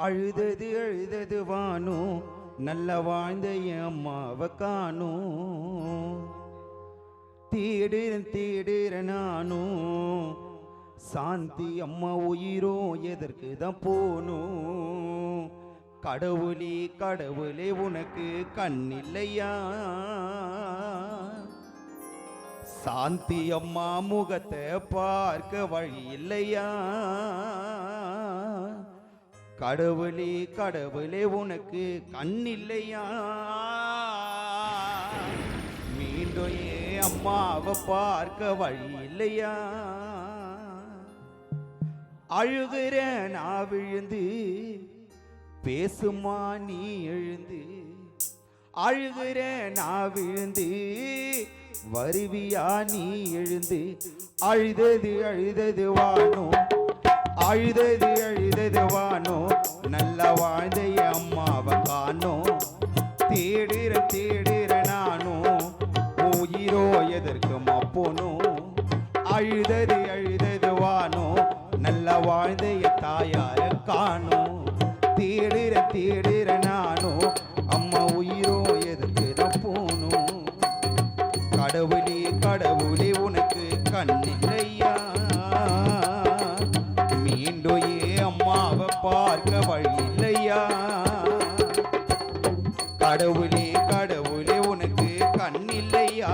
அழுதது அழுதது வானோ நல்ல வாழ்ந்த என் அம்மாவை காணும். தேடுறேன் தேடுறேன் நானும் சாந்தி அம்மா உயிரோ எதற்கு தான் போனும். கடவுளே கடவுளே உனக்கு கண்ணில்லையா? சாந்தி அம்மா முகத்தை பார்க்க வழி இல்லையா? கடவுளே கடவுளே உனக்கு கண்ணில்லையா? மீண்டும் ஏன் அம்மாவை பார்க்க வழி இல்லையா? அழுகிற நான் விழுந்து பேசுமா நீ எழுந்து. அழுகிற நான் விழுந்து வருவியா நீ எழுந்து. அழுதது அழுதது வானோ அழுதது அழுதது வானோ நல்ல வாழ்ந்த அம்மாவை காணோம். தேடுற தேடுற நானும் உயிரோ எதற்கு போனோம். அழுதது அழுதது வானோ நல்ல வாழ்ந்த தாயார காணோம். தேடுற தேடுற நானும் அம்மா உயிரோ எதற்கு போனோம். கடவுளே கடவுளே உனக்கு கண்ணில்லையா? மீண்டும் ஏன் அம்மாவை பார்க்க வழி இல்லையா? கடவுளே கடவுளே உனக்கு கண்ணில்லையா?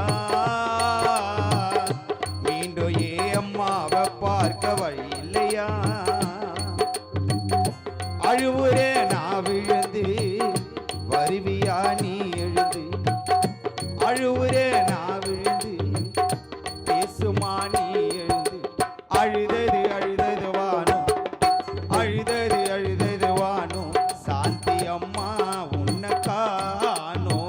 மீண்டும் ஏன் அம்மாவை பார்க்க வழி இல்லையா? அழுவுற நான் விழுந்து வருவியா நீ எழுந்து. அழுவுற நான் விழுந்து பேசுமா நீ எழுந்து. அழுதது அழுதது வானோ அழுதது அழுதது வானோ சாந்தி அம்மா உன்னை காணோ.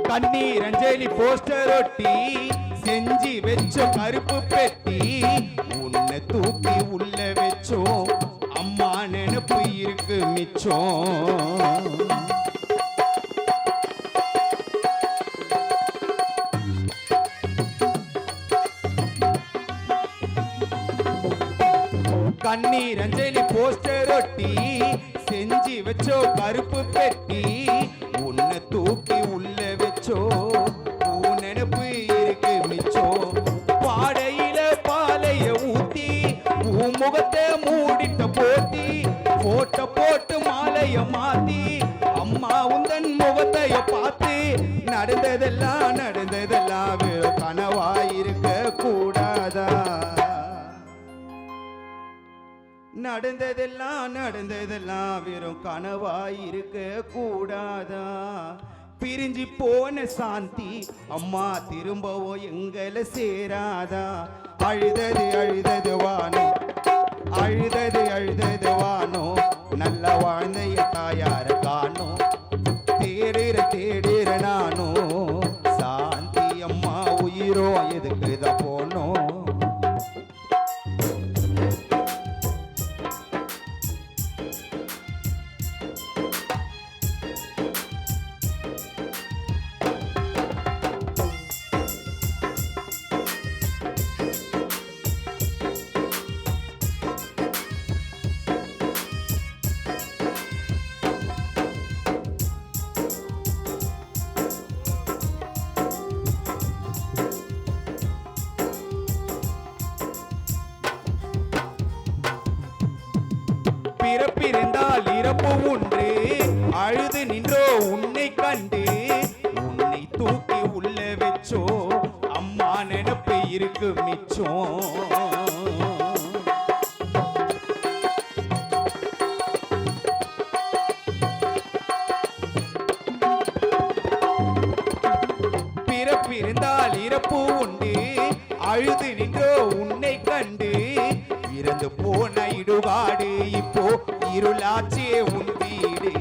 கண்ணீர் அஞ்சலி போஸ்டர் ஒட்டி செஞ்சு வச்சோ கருப்பு பெட்டி. உன்னை தூக்கி உள்ள வச்சோ அம்மா நினைப்பு இருக்கு மிச்சம். கண்ணீர் அஞ்சலி போஸ்டர் ஒட்டி செஞ்சு வச்சோ கருப்பு பெட்டி. உன்னை தூக்கி உள்ள வச்சோ உன் நினைப்பு இருக்கு மிச்சோ. பாடையில பாலைய ஊத்தி உன் முகத்தை மூடிட்ட போத்தி. போட்ட போட்டு மாலைய மாத்தி அம்மா உந்தன் முகத்தைய பார்த்து. நடந்ததெல்லாம் நடந்ததெல்லாம் வெறும் கனவாயிருக்க கூடாதா? நடந்ததெல்லாம் நடந்ததெல்லாம் வெறும் கனவாயிருக்க கூடாதா? பிரிஞ்சு போன சாந்தி அம்மா திரும்பவோ எங்களை சேராதா? அழுதது அழுதது வானோ அழுதது அழுதது வானோ நல்ல வாழ்ந்த தாயார காணோ. தேடுற தேடுற நானோ சாந்தி அம்மா உயிரோ எதுக்கு தான் போனோம். பிறப்பிருந்தால் இறப்பு உண்டு அழுது நின்றோ உன்னை கண்டு. உன்னை தூக்கி உள்ள வச்சோ அம்மா நினைப்பு இருக்கு மிச்சம். பிறப்பிருந்தால் இறப்பு உண்டு அழுது நின்றோ உன்னை கண்டு. இறந்து போன இடுகாடு இப்போ இருளாச்சே உன் வீடு.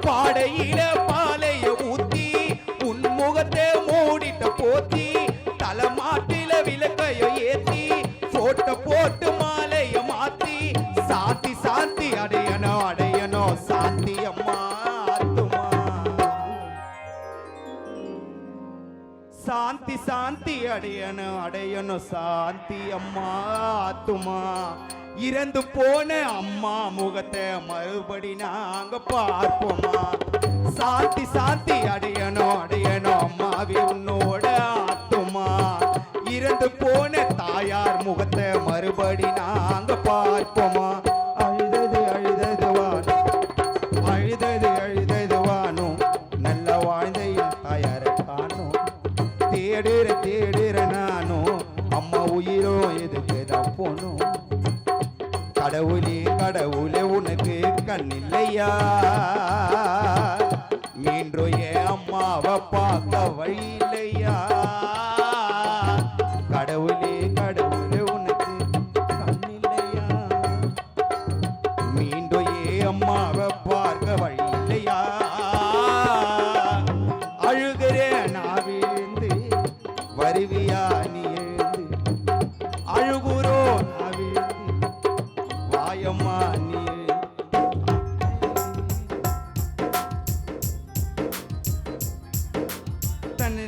பாடையில பாலைய ஊத்தி உன் முகத்தை மூடிட்ட போத்தி. தலமா சாந்தி அடையணும் அடையணும் சாந்தி அம்மா ஆத்துமா இறந்து போன அம்மா முகத்தை மறுபடி நாங்க பார்ப்போமா சாந்தி சாந்தி அடையணும் அடையணும் அம்மாவே உன்னோட ஆத்துமா இறந்து போன தாயார் முகத்தை மறுபடி நாங்க பார்ப்போமா அழுதது அழுதது வானும் அழுதது அழுதது வானும் நல்ல வாழ்ந்த என் தாயாரை காணும் தேடுற தேடுற நானும் அம்மா உயிரோ எதுக்கு தான் போனும் கடவுளே கடவுளே உனக்கு கண்ணில்லையா மீண்டும் என் அம்மாவை பார்க்க வழி இல்லையா கடவுளே கடவுளே உனக்கு கண்ணில்லையா மீண்டும் என் அம்மாவை பார்க்க வழி இல்லையா அழுகிறேன் நான் விழுந்து வருவியா நீ எழுந்து அழுகுறோ நான் விழுந்து வாயம்மா நீ தன்னை